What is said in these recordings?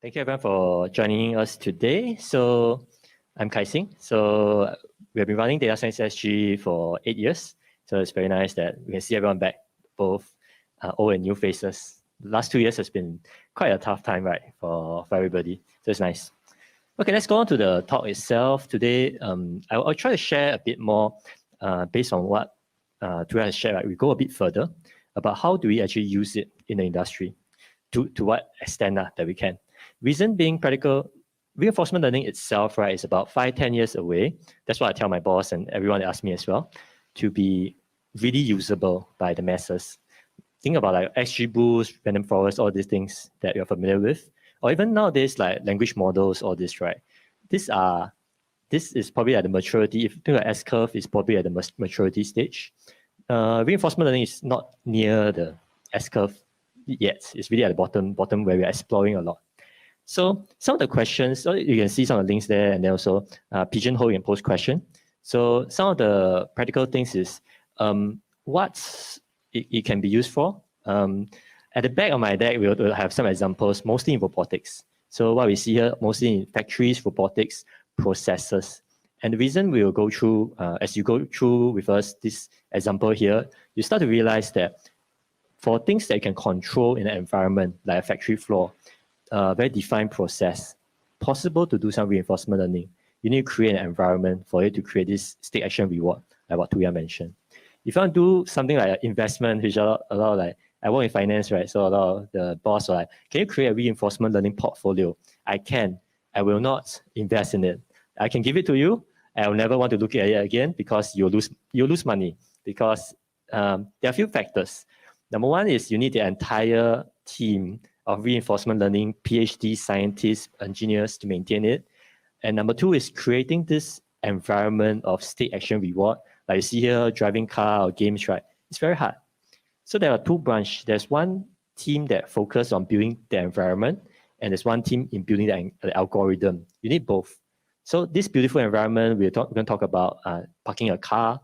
Thank you everyone for joining us today. So I'm Kai Sing. So we have been running Data Science SG for 8 years. So it's very nice that we can see everyone back, both old and new faces. The last 2 years has been quite a tough time, right, for everybody. So it's nice. Okay, let's go on to the talk itself. Today, I'll try to share a bit more based on what Thia has shared. Right? We go a bit further about how do we actually use it in the industry, to what extent that we can. Reason being, practical reinforcement learning itself, right, is about 5-10 years away. That's what I tell my boss and everyone that asks me as well, to be really usable by the masses. Think about like XGBoost, random forest, all these things that you're familiar with, or even nowadays like language models, all this, right? This is probably at the maturity. If you think of S-curve, is probably at the maturity stage. Reinforcement learning is not near the S-curve yet. It's really at the bottom where we're exploring a lot. So some of the questions, you can see some of the links there, and then also pigeonhole and post question. So some of the practical things is what it can be used for. At the back of my deck, we'll have some examples, mostly in robotics. So what we see here, mostly in factories, robotics, processes. And the reason we will go through, as you go through with us, this example here, you start to realize that for things that you can control in an environment, like a factory floor, very defined process, possible to do some reinforcement learning. You need to create an environment for it to create this state action reward, like what Thia mentioned. If you want to do something like investment, which a lot of like, I work in finance, right? So a lot of the boss are like, can you create a reinforcement learning portfolio? I can. I will not invest in it. I can give it to you. I will never want to look at it again because you'll lose money. Because there are a few factors. Number one is you need the entire team of reinforcement learning, PhD scientists, engineers to maintain it. And number two is creating this environment of state action reward. Like you see here, driving car or games, right? It's very hard. So there are two branches. There's one team that focus on building the environment, and there's one team in building the algorithm. You need both. So this beautiful environment, we're going to talk about parking a car.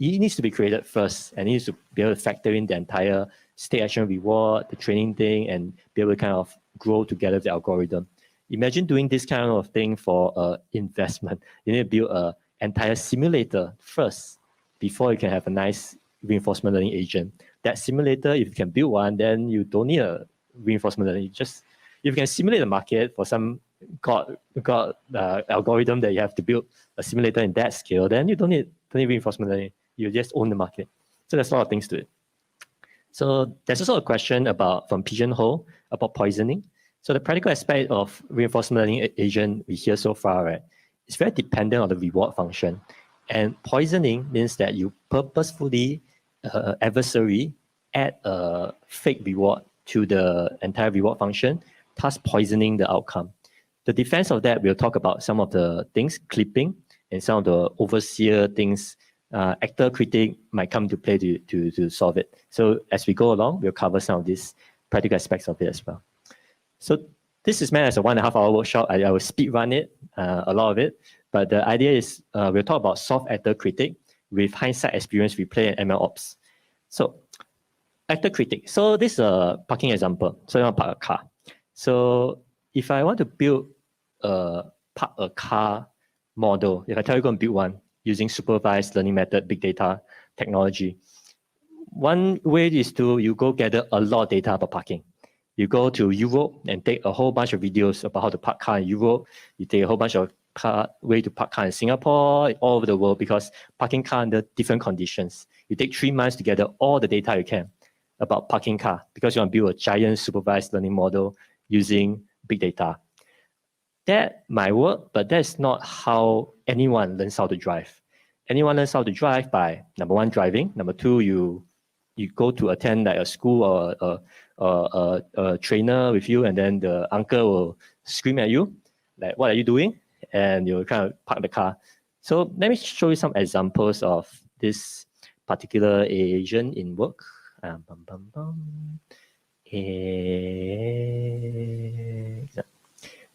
It needs to be created first, and it needs to be able to factor in the entire state action reward, the training thing, and be able to kind of grow together the algorithm. Imagine doing this kind of thing for investment. You need to build an entire simulator first before you can have a nice reinforcement learning agent. That simulator, if you can build one, then you don't need a reinforcement learning. If you can simulate the market for some algorithm that you have to build a simulator in that scale, then you don't need reinforcement learning. You just own the market. So there's a lot of things to it. So there's also a question from Pigeonhole about poisoning. So the practical aspect of reinforcement learning agent we hear so far, right, it's very dependent on the reward function. And poisoning means that you purposefully adversary add a fake reward to the entire reward function, thus poisoning the outcome. The defense of that, we'll talk about some of the things, clipping, and some of the overseer things. Actor critic might come to play to solve it. So as we go along, we'll cover some of these practical aspects of it as well. So this is meant as a 1.5 hour workshop. I will speed run it, a lot of it. But the idea is we'll talk about soft actor critic with hindsight experience replay and ML ops. So actor critic. So this is a parking example. So you want to park a car. So if I want to build park a car model, if I tell you go and build one using supervised learning method, big data technology, one way is you go gather a lot of data about parking. You go to Europe and take a whole bunch of videos about how to park car in Europe. You take a whole bunch of way to park car in Singapore, all over the world, because parking car under different conditions. You take 3 months to gather all the data you can about parking car because you want to build a giant supervised learning model using big data. That might work, but that's not how anyone learns how to drive. Anyone learns how to drive by, number one, driving. Number two, you go to attend like a school or a trainer with you, and then the uncle will scream at you, like, what are you doing? And you'll kind of park the car. So let me show you some examples of this particular agent in work.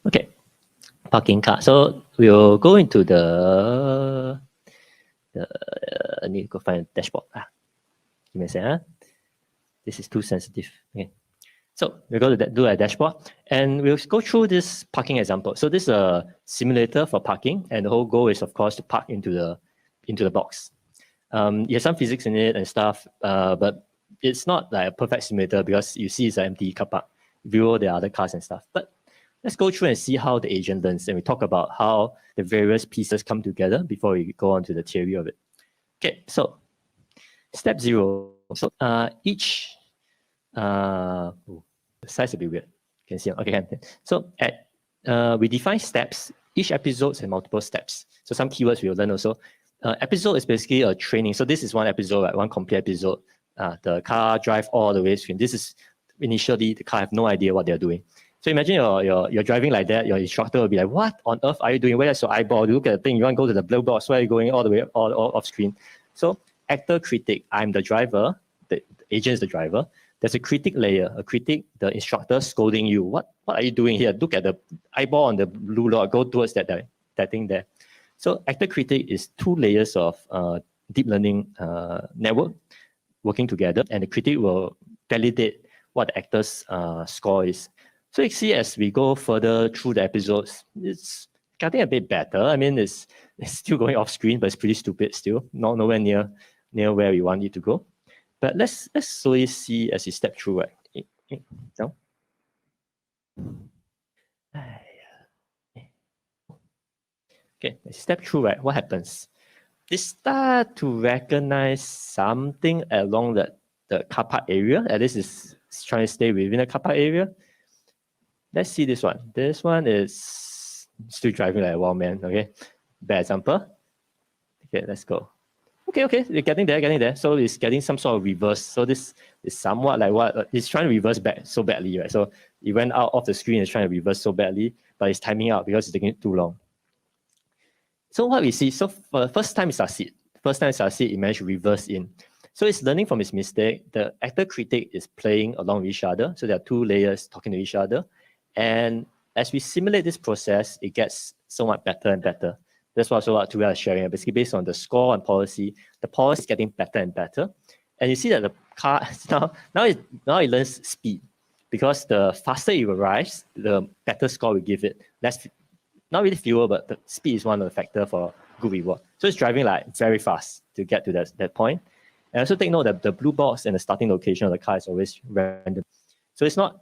Okay, parking car. So we'll go into I need to go find a dashboard. Give me a second. This is too sensitive. Okay. So we're going to do a dashboard, and we'll go through this parking example. So this is a simulator for parking, and the whole goal is, of course, to park into the box. You have some physics in it and stuff, but it's not like a perfect simulator because you see it's an empty car park. Below there are other cars and stuff. But let's go through and see how the agent learns, and we talk about how the various pieces come together before we go on to the theory of it. Okay, so step 0. So each the size will be weird. You can see. Okay, so we define steps. Each episode has multiple steps. So some keywords we will learn also. Episode is basically a training. So this is one episode, right? One complete episode. The car drive all the way screen. This is initially the car have no idea what they're doing. So imagine you're driving like that. Your instructor will be like, "What on earth are you doing? Where's your eyeball? Look at the thing. You want to go to the blue box? Where are you going all the way all off screen?" So actor, critic. I'm the driver. The agent is the driver. There's a critic layer. A critic, the instructor scolding you. What are you doing here? Look at the eyeball on the blue dot. Go towards that thing there. So actor critic is 2 layers of deep learning network working together, and the critic will validate what the actor's score is. So you see, as we go further through the episodes, it's getting a bit better. I mean, it's still going off screen, but it's pretty stupid still. Nowhere near where we want it to go. But let's slowly see as you step through, right? Down. Okay, as you step through, right? What happens? They start to recognize something along the car park area. At least it's trying to stay within the car park area. Let's see this one. This one is still driving like a wild man. Okay, bad example. Okay, let's go. Okay, you're getting there. So it's getting some sort of reverse. So this is somewhat like what it's trying to reverse back so badly, right? So it went out of the screen, it's trying to reverse so badly, but it's timing out because it's taking too long. So what we see, so for the first time it succeed. It managed to reverse in. So it's learning from its mistake. The actor critic is playing along with each other. So there are 2 layers talking to each other. And as we simulate this process, it gets somewhat better and better. That's also what Thia is sharing. Basically, based on the score and policy, the policy is getting better and better. And you see that the car now it learns speed, because the faster it arrives, the better score we give it. Not really fuel, but the speed is one of the factors for good reward. So it's driving like very fast to get to that point. And also take note that the blue box and the starting location of the car is always random. So it's not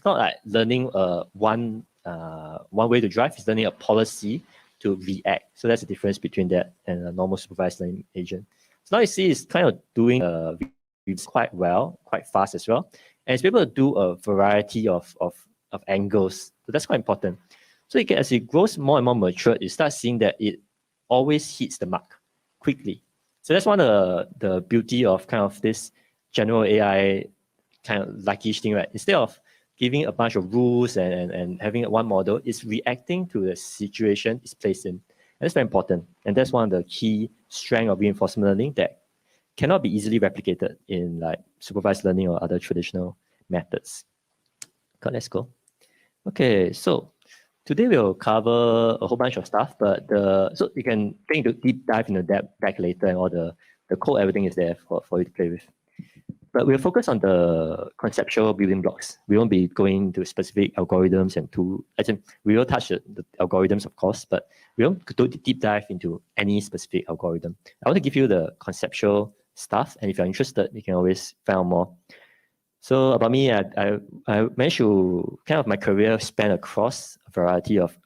like learning one way to drive. It's learning a policy to react. So that's the difference between that and a normal supervised learning agent. So now you see it's kind of doing quite well, quite fast as well. And it's able to do a variety of angles. So that's quite important. So as it grows more and more mature, you start seeing that it always hits the mark quickly. So that's one of the beauty of kind of this general AI kind of luckish thing, right? Instead of giving a bunch of rules and having one model, it's reacting to the situation it's placed in. And that's very important. And that's one of the key strengths of reinforcement learning that cannot be easily replicated in like supervised learning or other traditional methods. Okay, let's go. Okay, so today we'll cover a whole bunch of stuff, but so you can get into deep dive into that back later, and all the code, everything is there for you to play with. But we'll focus on the conceptual building blocks. We won't be going to specific algorithms and tools. We will touch the algorithms, of course, but we won't do deep dive into any specific algorithm. I want to give you the conceptual stuff, and if you're interested, you can always find out more. So about me, I managed to kind of my career span across a variety of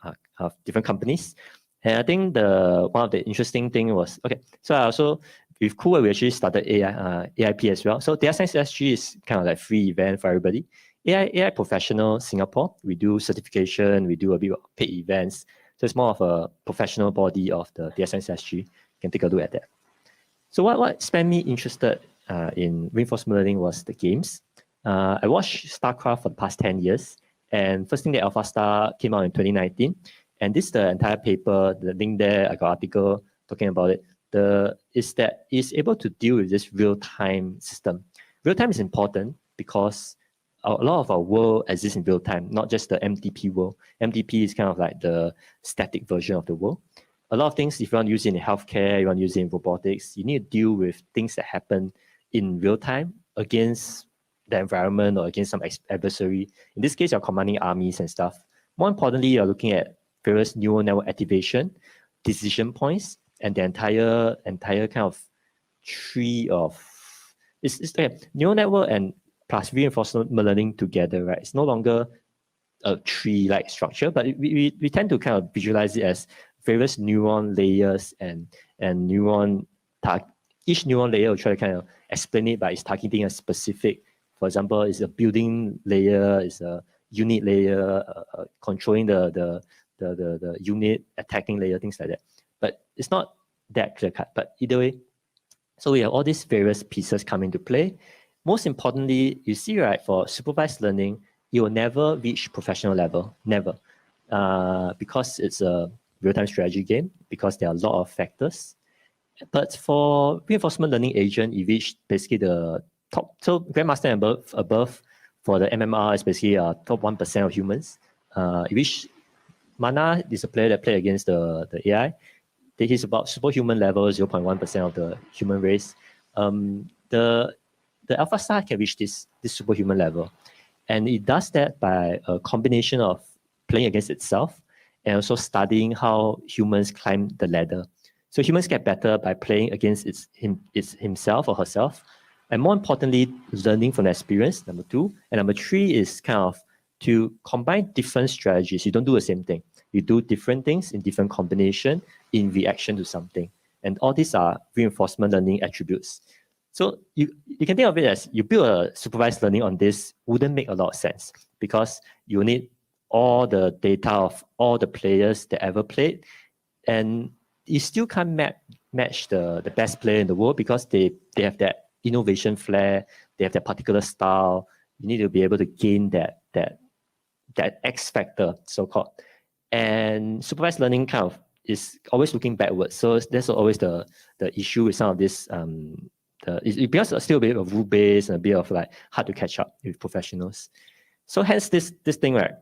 different companies. And I think one of the interesting thing was, okay, so I also, with Cool, we actually started AIP as well. So Data Science SG is kind of like free event for everybody. AI Professional Singapore, we do certification, we do a bit of paid events. So it's more of a professional body of the Data Science SG. You can take a look at that. So what spent me interested in reinforcement learning was the games. I watched StarCraft for the past 10 years. And first thing, the AlphaStar came out in 2019. And this is the entire paper, the link there, I got an article talking about it. Is that it's able to deal with this real-time system. Real-time is important because a lot of our world exists in real-time, not just the MTP world. MTP is kind of like the static version of the world. A lot of things, if you want to use it in healthcare, you want to use it in robotics, you need to deal with things that happen in real-time against the environment or against some adversary. In this case, you're commanding armies and stuff. More importantly, you're looking at various neural network activation, decision points, and the entire kind of tree of it's okay, neural network and plus reinforcement learning together, right? It's no longer a tree-like structure, but we tend to kind of visualize it as various neuron layers and neuron each neuron layer will try to kind of explain it by its targeting a specific, for example, it's a building layer, it's a unit layer, controlling the unit, attacking layer, things like that. But it's not that clear cut. But either way, so we have all these various pieces come into play. Most importantly, you see, right, for supervised learning, you will never reach professional level, never, because it's a real-time strategy game, because there are a lot of factors. But for reinforcement learning agent, you reach basically the top, so Grandmaster and above for the MMR is basically top 1% of humans. You reach Mana is a player that play against the AI. He's about superhuman level, 0.1% of the human race. The AlphaStar can reach this superhuman level. And it does that by a combination of playing against itself and also studying how humans climb the ladder. So humans get better by playing against himself or herself. And more importantly, learning from the experience, number 2. And number 3 is kind of to combine different strategies. You don't do the same thing. You do different things in different combination in reaction to something. And all these are reinforcement learning attributes. So you can think of it as you build a supervised learning on this wouldn't make a lot of sense because you need all the data of all the players that ever played. And you still can't match the best player in the world because they have that innovation flair, they have that particular style. You need to be able to gain that X factor, so-called. And supervised learning kind of is always looking backwards. So that's always the issue with some of this. It becomes still a bit of rule-based and a bit of like hard to catch up with professionals. So hence this thing, right?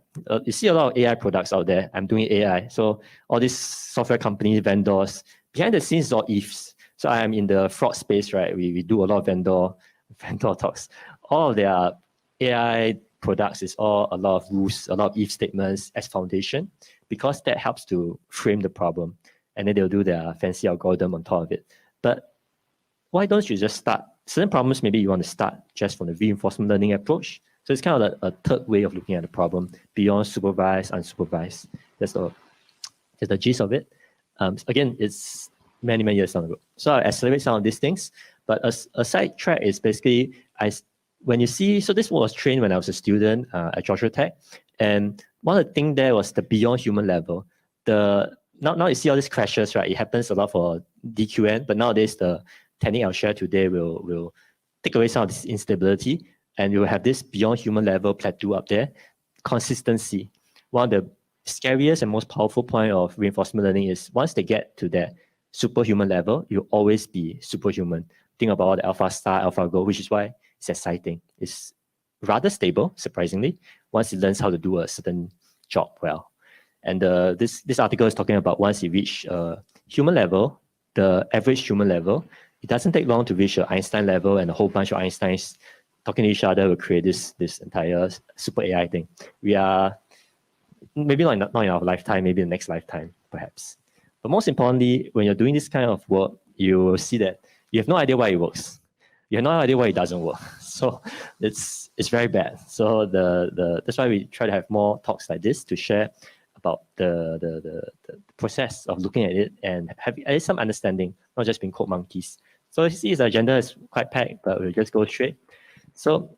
You see a lot of AI products out there. I'm doing AI. So all these software companies, vendors, behind the scenes is all ifs. So I am in the fraud space, right? We do a lot of vendor talks. All of their AI products is all a lot of rules, a lot of if statements as foundation, because that helps to frame the problem. And then they'll do their fancy algorithm on top of it. But why don't you just start? Certain problems, maybe you want to start just from the reinforcement learning approach. So it's kind of a third way of looking at the problem beyond supervised, unsupervised. That's the gist of it. Again, it's many years down the road. So I accelerate some of these things. But a sidetrack is basically, when you see, so this was trained when I was a student at Georgia Tech. And one of the things there was the beyond human level. Now you see all these crashes, right? It happens a lot for DQN, but nowadays the technique I'll share today will take away some of this instability, and you will have this beyond human level plateau up there. Consistency. One of the scariest and most powerful point of reinforcement learning is once they get to that superhuman level, you'll always be superhuman. Think about all the AlphaStar, AlphaGo, which is why it's exciting. It's rather stable, surprisingly, once it learns how to do a certain job well. And this article is talking about once you reach human level, the average human level, it doesn't take long to reach an Einstein level, and a whole bunch of Einsteins talking to each other will create this entire super AI thing. We are maybe not in our lifetime, maybe the next lifetime, perhaps. But most importantly, when you're doing this kind of work, you will see that you have no idea why it works. You have no idea why it doesn't work. So it's very bad. So that's why we try to have more talks like this to share about the process of looking at it and have at least some understanding, not just being code monkeys. So you see, the agenda is quite packed, but we'll just go straight. So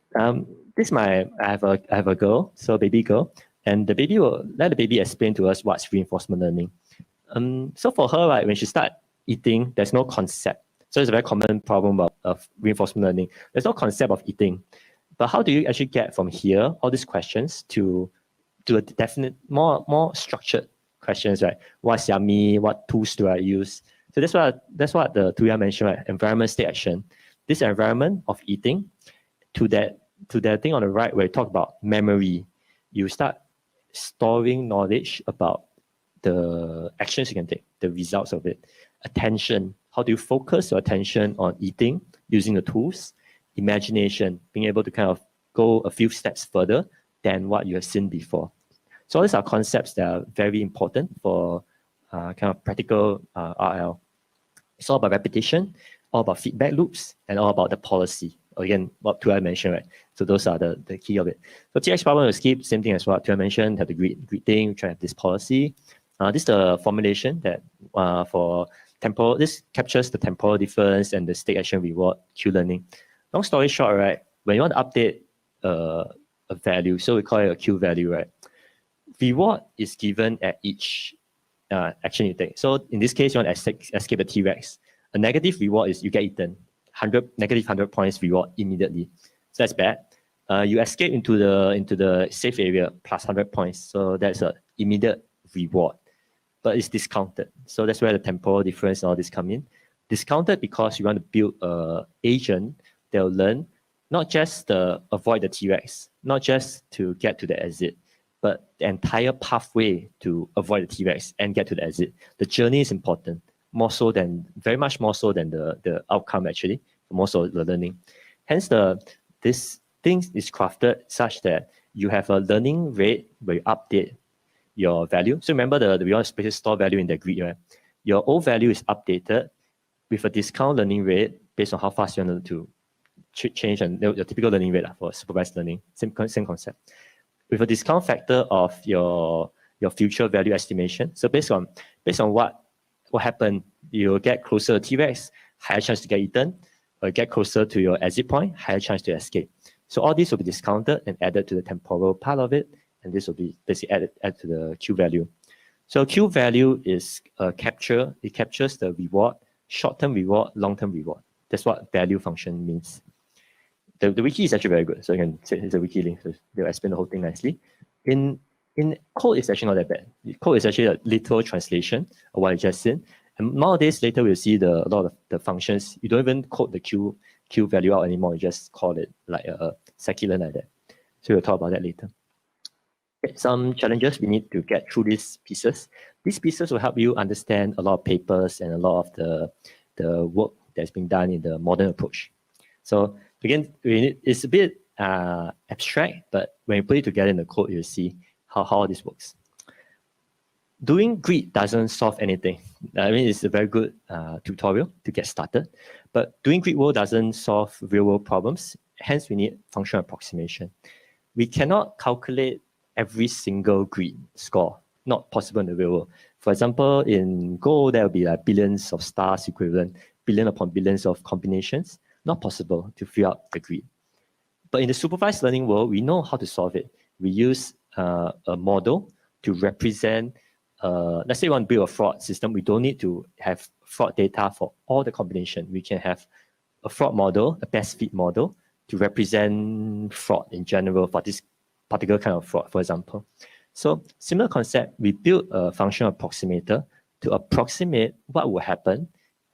this I have a girl, so baby girl, and the baby will let the baby explain to us what's reinforcement learning. So for her, right, when she start eating, there's no concept. So it's a very common problem of reinforcement learning. There's no concept of eating. But how do you actually get from here, all these questions, to a definite, more structured questions, right? What's yummy? What tools do I use? So that's what the Thia mentioned, right? Environment, state, action. This environment of eating to that thing on the right where you talk about memory. You start storing knowledge about the actions you can take, the results of it. Attention. How do you focus your attention on eating using the tools? Imagination, being able to kind of go a few steps further than what you have seen before. So all these are concepts that are very important for kind of practical RL. It's all about repetition, all about feedback loops, and all about the policy. Again, what Thia mentioned, right? So those are the key of it. So TX problem will skip, same thing as what Thia mentioned, have the greeting, try to have this policy. This is the formulation that for temporal, this captures the temporal difference and the state action reward Q learning. Long story short, right? When you want to update a value, so we call it a Q value, right? Reward is given at each action you take. So in this case, you want to escape the T-Rex. A negative reward is you get eaten. Negative 100 points reward immediately. So that's bad. You escape into the safe area plus 100 points. So that's an immediate reward, but it's discounted. So that's where the temporal difference and all this come in. Discounted because you want to build an agent that will learn not just to avoid the T-Rex, not just to get to the exit, but the entire pathway to avoid the T-Rex and get to the exit. The journey is important, very much more so than the outcome actually, more so the learning. Hence, this thing is crafted such that you have a learning rate where you update your value. So remember we want to store value in the grid, right? Your old value is updated with a discount learning rate based on how fast you want to change and your typical learning rate for supervised learning, same concept. With a discount factor of your future value estimation. So based on what happened, you'll get closer to T-Rex, higher chance to get eaten, or get closer to your exit point, higher chance to escape. So all these will be discounted and added to the temporal part of it, and this will be basically added to the Q value. So Q value is it captures the reward, short-term reward, long-term reward. That's what value function means. The wiki is actually very good. So you can say it's a wiki link, so they'll explain the whole thing nicely. In code, it's actually not that bad. Code is actually a literal translation of what I just said. And nowadays, later we'll see a lot of the functions. You don't even code the Q value out anymore. You just call it like a scikit-learn like that. So we'll talk about that later. Okay, some challenges we need to get through these pieces. These pieces will help you understand a lot of papers and a lot of the work that's been done in the modern approach. So again, it's a bit abstract, but when you put it together in the code, you'll see how this works. Doing grid doesn't solve anything. I mean, it's a very good tutorial to get started, but doing grid world doesn't solve real world problems. Hence, we need functional approximation. We cannot calculate every single grid score. Not possible in the real world. For example, in Go, there will be like billions of stars equivalent, billion upon billions of combinations. Not possible to fill out the grid. But in the supervised learning world, we know how to solve it. We use a model to represent, let's say we want to build a fraud system. We don't need to have fraud data for all the combination. We can have a fraud model, a best fit model, to represent fraud in general for this particular kind of fraud, for example. So similar concept, we built a functional approximator to approximate what will happen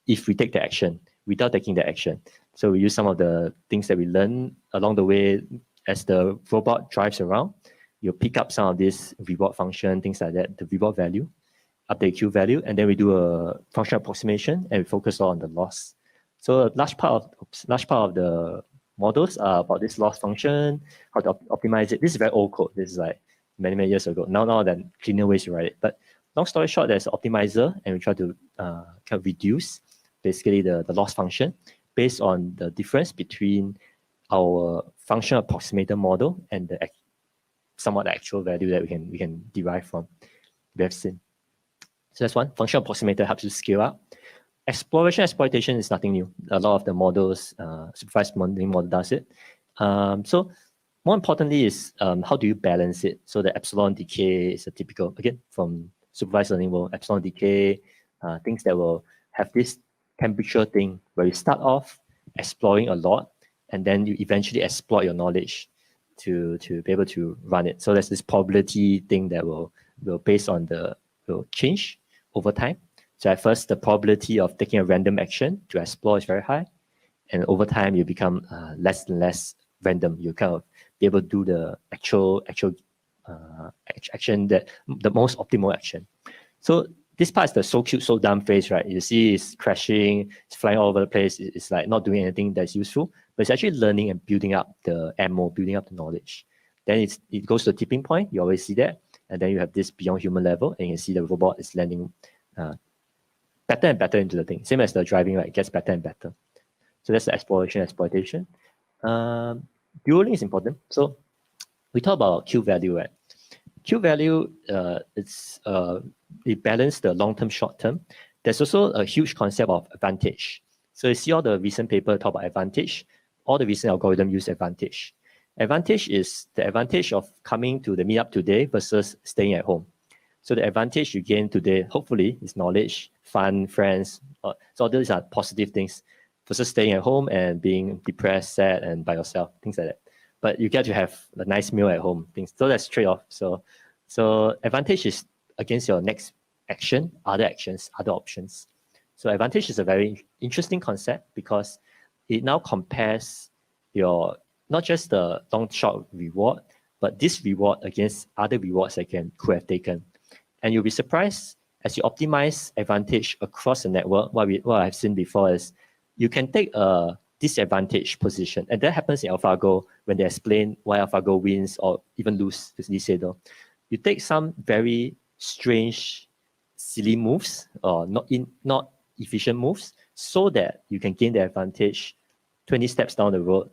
if we take the action without taking the action. So we use some of the things that we learn along the way as the robot drives around. You pick up some of this reward function, things like that, the reward value, update Q value, and then we do a functional approximation and we focus on the loss. So a large part of the models are about this loss function, how to optimize it. This is very old code. This is like many years ago. Now then cleaner ways to write it. But long story short, there's an optimizer, and we try to kind of reduce basically the loss function based on the difference between our functional approximator model and the somewhat actual value that we can derive from. We have seen. So that's one. Functional approximator helps you scale up. Exploitation is nothing new. A lot of the models, supervised learning model does it. So more importantly is how do you balance it? So the epsilon decay is a typical, again, from supervised learning world, epsilon decay, things that will have this temperature thing where you start off exploring a lot and then you eventually exploit your knowledge to be able to run it. So there's this probability thing that will based on will change over time. So at first, the probability of taking a random action to explore is very high. And over time, you become less and less random. You kind of be able to do the actual action, that the most optimal action. So this part is the so cute, so dumb phase, right? You see it's crashing, it's flying all over the place. It's like not doing anything that's useful, but it's actually learning and building up the ammo, building up the knowledge. Then it goes to the tipping point. You always see that. And then you have this beyond human level, and you can see the robot is landing better and better into the thing. Same as the driving, right? It gets better and better. So that's the exploitation. Duelling is important. So we talk about Q value, right? Q value, it balances the long-term, short-term. There's also a huge concept of advantage. So you see all the recent paper talk about advantage. All the recent algorithm use advantage. Advantage is the advantage of coming to the meetup today versus staying at home. So the advantage you gain today, hopefully, is knowledge, fun, friends. So all these are positive things versus staying at home and being depressed, sad, and by yourself, things like that. But you get to have a nice meal at home, things. So that's trade-off. So advantage is against your next action, other actions, other options. So advantage is a very interesting concept because it now compares your, not just the long short reward, but this reward against other rewards that could have taken. And you'll be surprised as you optimize advantage across the network. What I've seen before is you can take a disadvantage position, and that happens in AlphaGo when they explain why AlphaGo wins or even lose to this though. You take some very strange, silly moves or not efficient moves so that you can gain the advantage 20 steps down the road.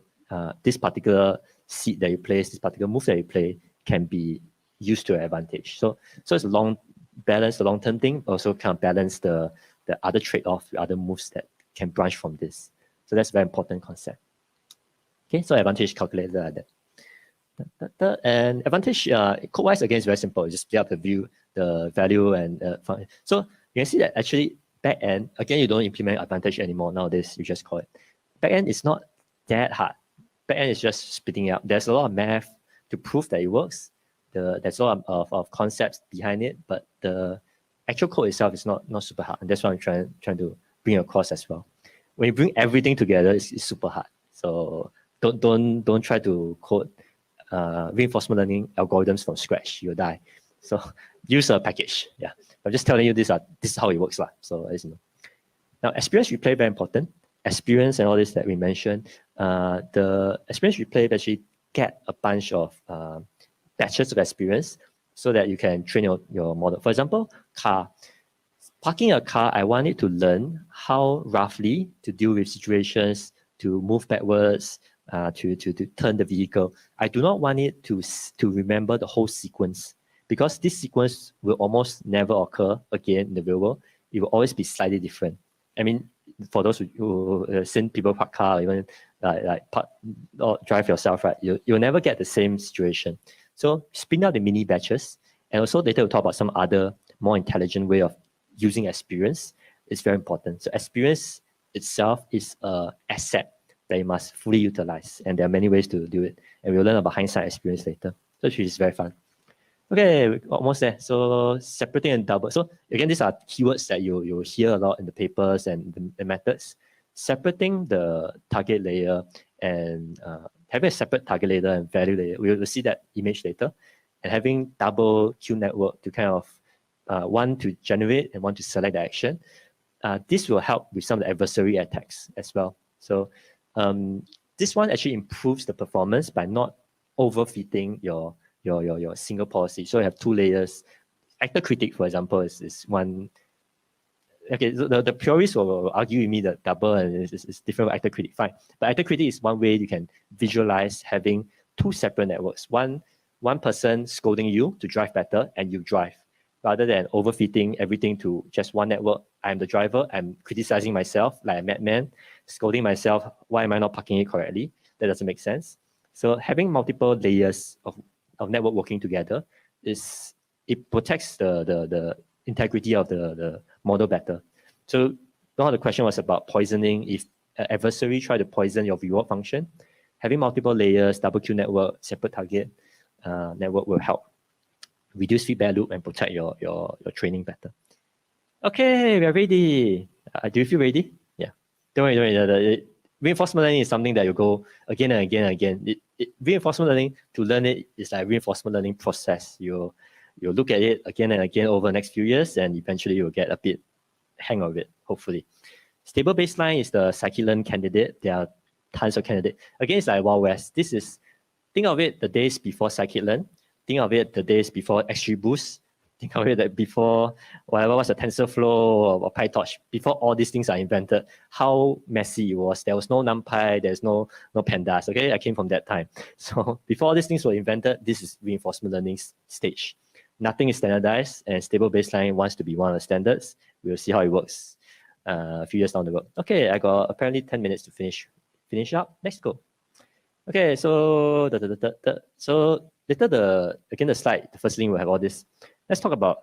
This particular seed that you place, this particular move that you play can be used to your advantage. So it's a long-term thing, also kind of balance the other trade-off, the other moves that can branch from this. So that's a very important concept. Okay, so advantage calculator like that. And advantage, code-wise, again, is very simple. You just split up the value and function. So you can see that actually back-end, again, you don't implement advantage anymore nowadays, you just call it. Back-end is not that hard. Back-end is just splitting up. There's a lot of math to prove that it works. There's a lot of concepts behind it, but the actual code itself is not super hard. And that's what I'm trying to bring across as well. When you bring everything together, it's super hard. So don't try to code reinforcement learning algorithms from scratch. You'll die. So use a package. Yeah, I'm just telling you this is how it works lah. So as you know. Now experience replay very important. Experience and all this that we mentioned. The experience replay actually get a bunch of batches of experience so that you can train your model. For example, car. Parking a car, I want it to learn how roughly to deal with situations, to move backwards, to turn the vehicle. I do not want it to remember the whole sequence because this sequence will almost never occur again in the real world. It will always be slightly different. I mean, for those who seen people park car, even park or drive yourself, right? You'll never get the same situation. So spin out the mini batches, and also later we'll talk about some other more intelligent way of using experience. Is very important. So experience itself is an asset that you must fully utilize, and there are many ways to do it. And we'll learn about hindsight experience later, which is very fun. Okay, almost there. So separating and double. So again, these are keywords that you'll hear a lot in the papers and the methods. Separating the target layer and having a separate target layer and value layer. We'll see that image later. And having double Q network to kind of one to generate and one to select the action. This will help with some of the adversary attacks as well. So this one actually improves the performance by not overfitting your single policy. So you have two layers. Actor critic, for example, is one. Okay, so the purists will argue with me that double and is different with actor critic. Fine, but actor critic is one way you can visualize having two separate networks. One person scolding you to drive better, and you drive, rather than overfitting everything to just one network. I'm the driver. I'm criticizing myself like a madman, scolding myself. Why am I not parking it correctly? That doesn't make sense. So having multiple layers of network working together it protects the integrity of the model better. So now the question was about poisoning. If an adversary try to poison your reward function, having multiple layers, double Q network, separate target network will help reduce feedback loop and protect your training better. Okay, we are ready. Do you feel ready? Yeah. Don't worry. Reinforcement learning is something that you go again and again and again. Reinforcement learning, to learn it is like reinforcement learning process. You you'll look at it again and again over the next few years, and eventually you'll get a bit hang of it, hopefully. Stable baseline is the scikit-learn candidate. There are tons of candidates. Again, it's like Wild West. This is, think of it the days before scikit-learn. Think of it the days before XGBoost. Think of it that before whatever was a TensorFlow or PyTorch, before all these things are invented, how messy it was. There was no NumPy, there's no pandas. Okay, I came from that time. So before all these things were invented, this is reinforcement learning stage. Nothing is standardized, and stable baseline wants to be one of the standards. We'll see how it works a few years down the road. Okay, I got apparently 10 minutes to finish up. Let's go. Okay, so so later the slide, the first link will have all this. Let's talk about,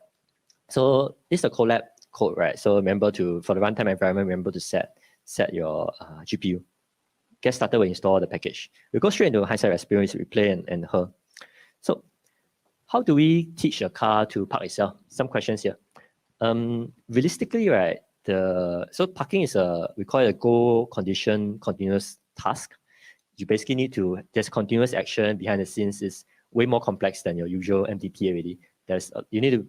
so this is the Colab code, right? So remember to, for the runtime environment, remember to set your GPU. Get started when you install the package. We'll go straight into hindsight experience replay and her. So how do we teach a car to park itself? Some questions here. Realistically, right, so parking is we call it a goal condition continuous task. You basically need to, there's continuous action behind the scenes is way more complex than your usual MDT already. You need to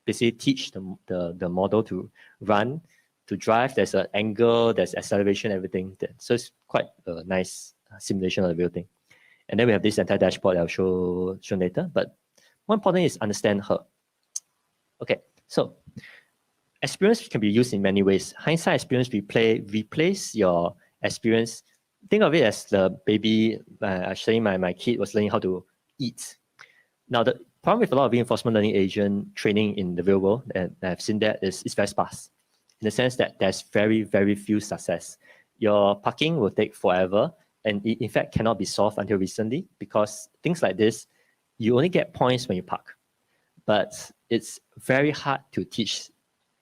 basically teach the model to run, to drive. There's an angle, there's acceleration, everything. So it's quite a nice simulation of the real thing. And then we have this entire dashboard that I'll show later. But more important is understand her. Okay, so experience can be used in many ways. Hindsight experience replay, replace your experience. Think of it as the baby, actually my kid was learning how to eat. Now the problem with a lot of reinforcement learning agent training in the real world, and I've seen that, is it's very sparse. In the sense that there's very, very few success. Your parking will take forever, and it in fact cannot be solved until recently, because things like this, you only get points when you park. But it's very hard to teach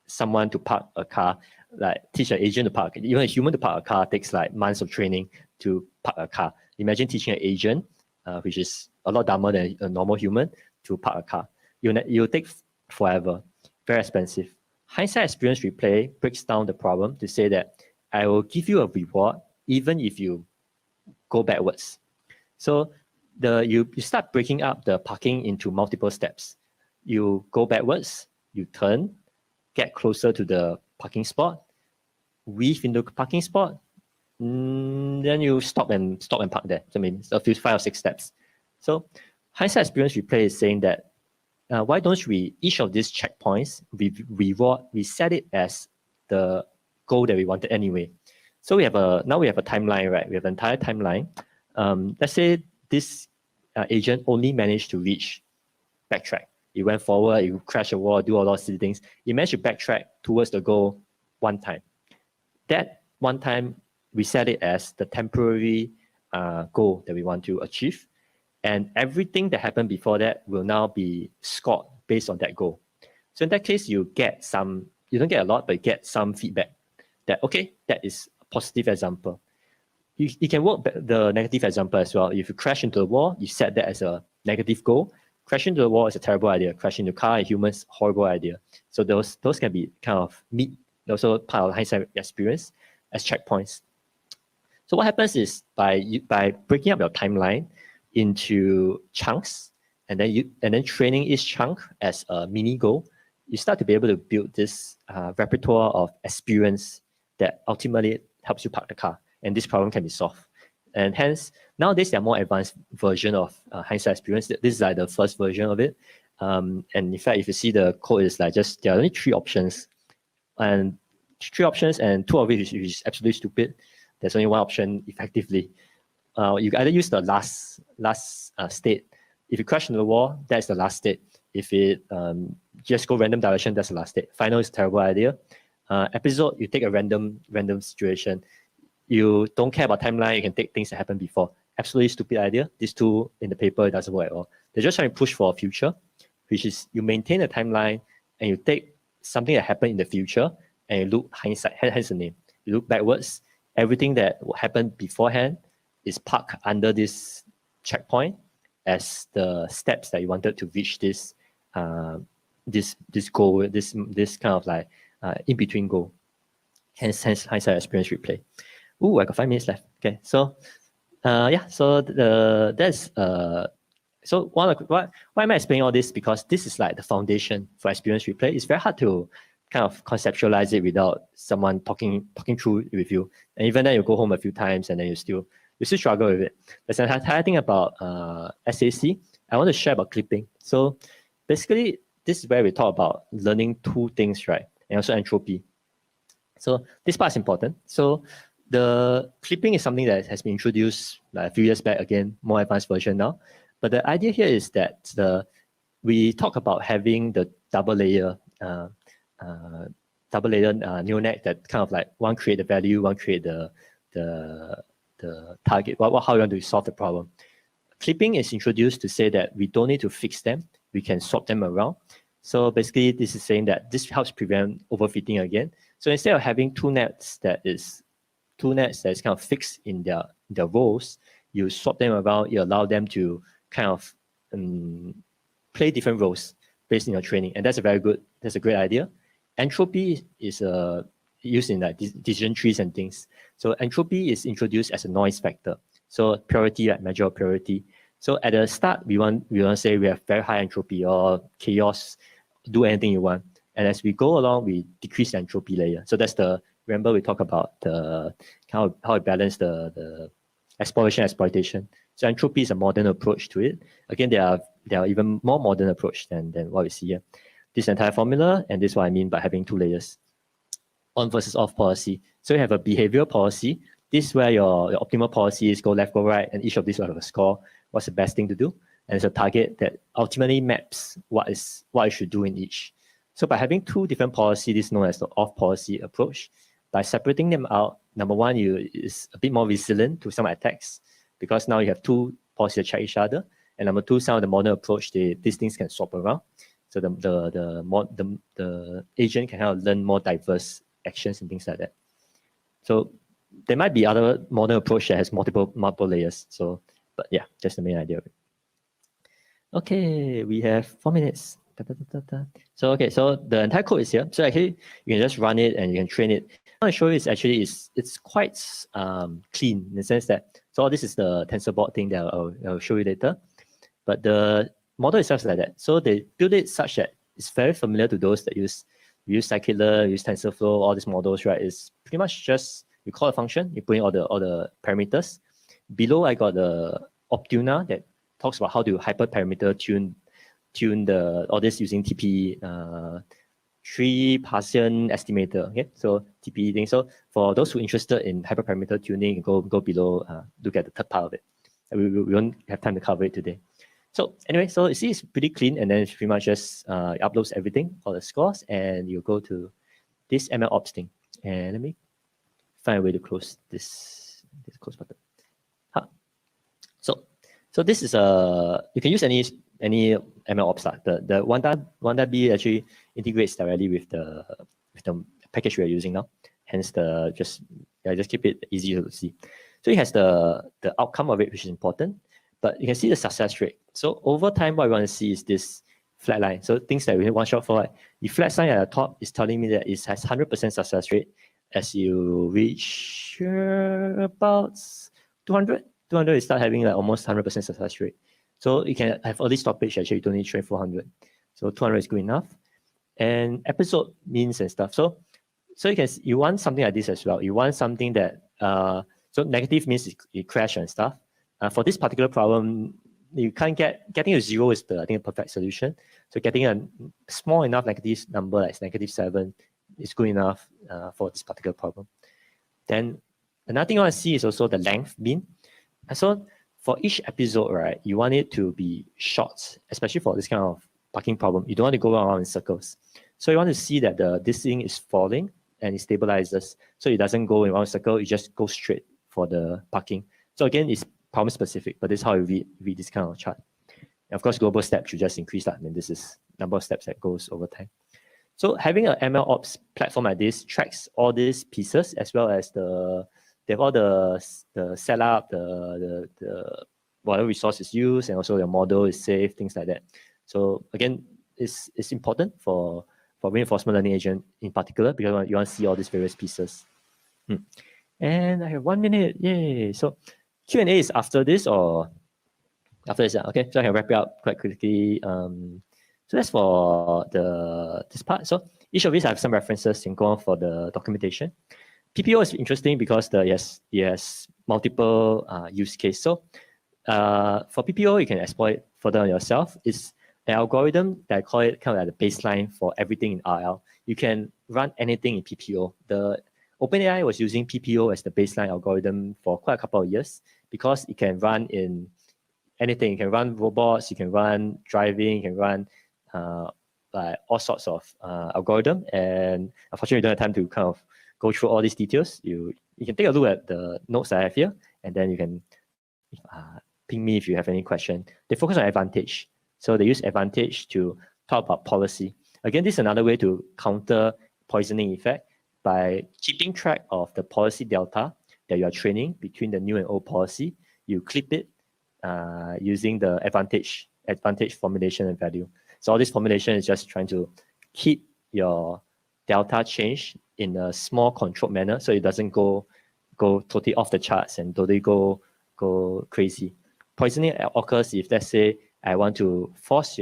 someone to park a car, like teach an agent to park. Even a human to park a car takes like months of training to park a car. Imagine teaching an agent, which is a lot dumber than a normal human, to park a car. You'll take forever, very expensive. Hindsight experience replay breaks down the problem to say that I will give you a reward even if you go backwards. So you start breaking up the parking into multiple steps. You go backwards, you turn, get closer to the parking spot, weave into the parking spot, then you stop and park there. So I mean, it's a few 5 or 6 steps. So hindsight experience replay is saying that why don't we, each of these checkpoints, we set it as the goal that we wanted anyway. So now we have a timeline, right? We have an entire timeline. Let's say this agent only managed to reach backtrack. It went forward, it crashed a wall, do all those silly things. It managed to backtrack towards the goal one time. That one time, we set it as the temporary goal that we want to achieve. And everything that happened before that will now be scored based on that goal. So in that case, you don't get a lot, but you get some feedback that, okay, that is a positive example. You can work the negative example as well. If you crash into the wall, you set that as a negative goal. Crashing into the wall is a terrible idea. Crashing into a car and humans, horrible idea. So those can be kind of also part of hindsight experience as checkpoints. So what happens is by breaking up your timeline into chunks and then training each chunk as a mini goal, you start to be able to build this repertoire of experience that ultimately helps you park the car. And this problem can be solved. And hence, nowadays, there are more advanced version of hindsight experience. This is like the first version of it. And in fact, if you see the code, is like there are only 3 options. And 3 options, and 2 of it is absolutely stupid. There's only 1 option effectively. You either use the last state. If you crash into the wall, that's the last state. If it just go random direction, that's the last state. Final is a terrible idea. Episode, you take a random situation. You don't care about timeline, you can take things that happened before. Absolutely stupid idea. These 2 in the paper, it doesn't work at all. They're just trying to push for a future, which is you maintain a timeline and you take something that happened in the future and you look hindsight, hence the name. You look backwards, everything that happened beforehand is parked under this checkpoint as the steps that you wanted to reach this goal, this kind of like in-between goal. Hence hindsight experience replay. Ooh, I got 5 minutes left. Okay, so so that's So why am I explaining all this? Because this is like the foundation for experience replay. It's very hard to kind of conceptualize it without someone talking through it with you. And even then, you go home a few times and then you still struggle with it. There's an entire thing about SAC. I want to share about clipping. So basically, this is where we talk about learning two things, right? And also entropy. So this part is important. So the clipping is something that has been introduced like a few years back, again, more advanced version now. But the idea here is that we talk about having the double layer neural net that kind of like one create the value, one create the target, how you want to solve the problem. Clipping is introduced to say that we don't need to fix them, we can swap them around. So basically, this is saying that this helps prevent overfitting again. So instead of having two nets that is kind of fixed in their roles, you swap them around, you allow them to kind of play different roles based on your training. And that's a great idea. Entropy is used in like decision trees and things. So entropy is introduced as a noise factor. So purity, like measure of purity. So at the start, we want to say we have very high entropy or chaos, do anything you want. And as we go along, we decrease the entropy layer. So that's remember we talk about the how it balance the exploitation. So entropy is a modern approach to it. Again, there are even more modern approach than what we see here. This entire formula, and this is what I mean by having two layers. On versus off policy. So you have a behavioral policy. This is where your optimal policy is go left, go right, and each of these will have a score. What's the best thing to do? And it's a target that ultimately maps what you should do in each. So by having two different policies, this is known as the off policy approach. By separating them out, number one, is a bit more resilient to some attacks because now you have two policies that check each other. And number two, some of the modern approach, these things can swap around. So the agent can kind of learn more diverse actions and things like that. So there might be other modern approach that has multiple layers. So, but yeah, that's the main idea of it. Okay, we have 4 minutes. So the entire code is here. So actually, you can just run it and you can train it. What I want to show you is actually it's quite clean in the sense that all this is the TensorBoard thing that I'll show you later. But the model itself is like that. So they build it such that it's very familiar to those that use scikit-learn, use TensorFlow, all these models, right? It's pretty much just you call a function, you put in all the parameters. Below, I got the Optuna that talks about how to hyperparameter tune all this using TP tree Partian estimator. Okay, so TP thing. So for those who are interested in hyperparameter tuning, go below, look at the third part of it. We won't have time to cover it today. So anyway, so you see it's pretty clean, and then it's pretty much just uploads everything, all the scores, and you go to this MLOps thing. And let me find a way to close this close button. So this is you can use any MLOps. The one.b actually integrates directly with the package we are using now. Hence just keep it easy to see. So it has the outcome of it, which is important. But you can see the success rate. So over time, what we want to see is this flat line. So things that we want to shot for, the flat line at the top is telling me that it has 100% success rate as you reach about 200. 200 you start having like almost 100% success rate. So you can have early stoppage, actually you don't need to train 400. So 200 is good enough. And episode means and stuff. So you want something like this as well. You want something that, so negative means it crash and stuff. For this particular problem, you can't getting a 0 is I think, a perfect solution. So getting a small enough negative number like -7 is good enough for this particular problem. Then another thing I want to see is also the length mean. So for each episode, right, you want it to be short, especially for this kind of parking problem. You don't want to go around in circles. So you want to see that this thing is falling and it stabilizes. So it doesn't go around a circle, it just goes straight for the parking. So again, it's problem specific, but this is how you read this kind of chart. And of course, global steps should just increase that. I mean, this is number of steps that goes over time. So having an MLOps platform like this tracks all these pieces as well as they have all the setup, the whatever resources used, and also your model is safe, things like that. So again, it's important for reinforcement learning agent in particular because you want to see all these various pieces. And I have 1 minute, yay! So Q&A is after this, or After this, okay, so I can wrap it up quite quickly. So that's for this part. So each of these I have some references in go on for the documentation. PPO is interesting because it has multiple use case. So for PPO, you can exploit further on yourself. It's an algorithm that I call it kind of like the baseline for everything in RL. You can run anything in PPO. The OpenAI was using PPO as the baseline algorithm for quite a couple of years because it can run in anything. You can run robots, you can run driving, you can run like all sorts of algorithm. And unfortunately, we don't have time to kind of go through all these details. You can take a look at the notes I have here, and then you can ping me if you have any question. They focus on advantage. So they use advantage to talk about policy. Again, this is another way to counter poisoning effect by keeping track of the policy delta that you are training between the new and old policy. You clip it using the advantage formulation and value. So all this formulation is just trying to keep your delta change in a small controlled manner so it doesn't go totally off the charts and totally go crazy. Poisoning occurs if, let's say, I want to force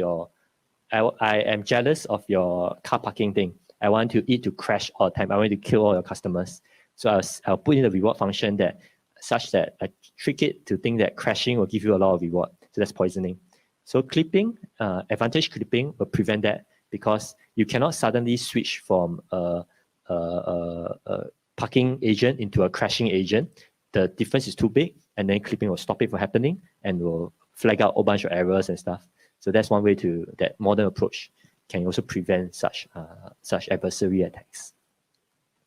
I am jealous of your car parking thing. I want it to crash all the time. I want to kill all your customers. So I'll put in a reward function such that I trick it to think that crashing will give you a lot of reward. So that's poisoning. So clipping, advantage clipping will prevent that because you cannot suddenly switch from a parking agent into a crashing agent. The difference is too big, and then clipping will stop it from happening and will flag out a whole bunch of errors and stuff. So that's one way that modern approach can also prevent such adversary attacks.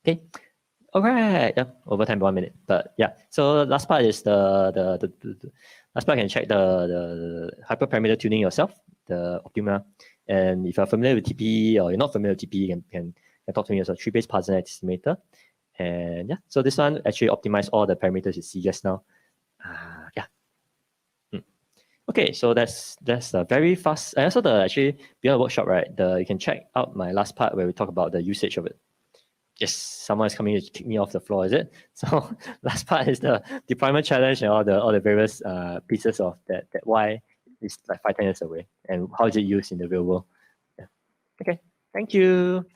Okay. All right. Yeah, overtime 1 minute. But yeah, so last part is the last part. You can check the hyperparameter tuning yourself, the Optima. And if you're familiar with TP or you're not familiar with TP, you can talk to me as a tree-based parser estimator. And yeah, so this one actually optimizes all the parameters you see just now. Yeah. Okay, so that's very fast. And also actually beyond the workshop, right? You can check out my last part where we talk about the usage of it. Yes, someone is coming to kick me off the floor, is it? So last part is the deployment challenge and all the various pieces of that why it's like 5-10 years away and how is it used in the real world. Yeah. Okay, thank you.